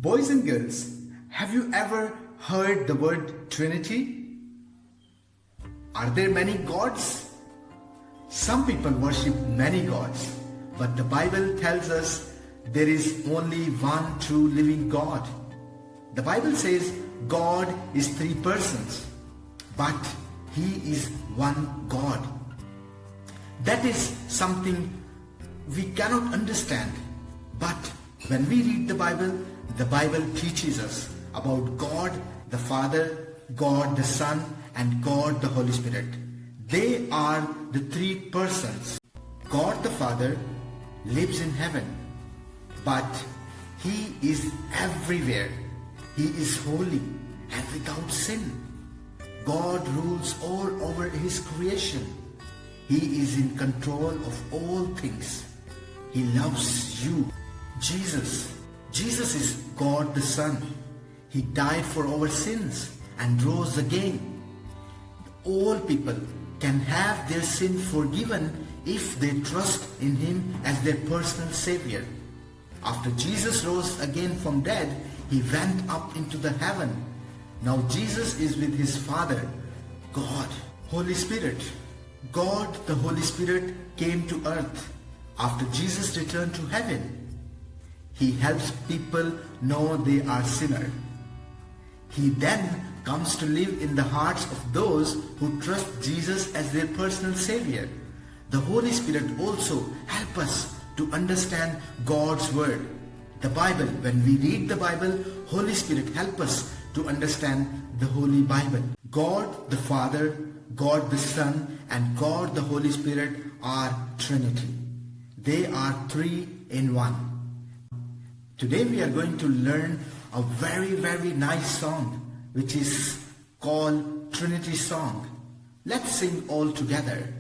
Boys and girls, have you ever heard the word Trinity? Are there many gods? Some people worship many gods, but the Bible tells us there is only one true living God. The Bible says God is three persons, but He is one God. That is something we cannot understand, but when we read the Bible teaches us about God the Father, God the Son, and God the Holy Spirit. They are the three persons. God the Father lives in heaven, but He is everywhere. He is holy and without sin. God rules all over His creation. He is in control of all things. He loves you. Jesus is God the Son. He died for our sins and rose again. All people can have their sin forgiven if they trust in Him as their personal Savior. After Jesus rose again from dead, He went up into the heaven. Now Jesus is with His Father, God, Holy Spirit. God, the Holy Spirit, came to earth after Jesus returned to heaven. He helps people know they are sinners. He then comes to live in the hearts of those who trust Jesus as their personal Savior. The Holy Spirit also helps us to understand God's Word. The Bible, when we read the Bible, Holy Spirit helps us to understand the Holy Bible. God the Father, God the Son, and God the Holy Spirit are Trinity. They are three in one. Today we are going to learn a very nice song which is called Trinity Song. Let's sing all together.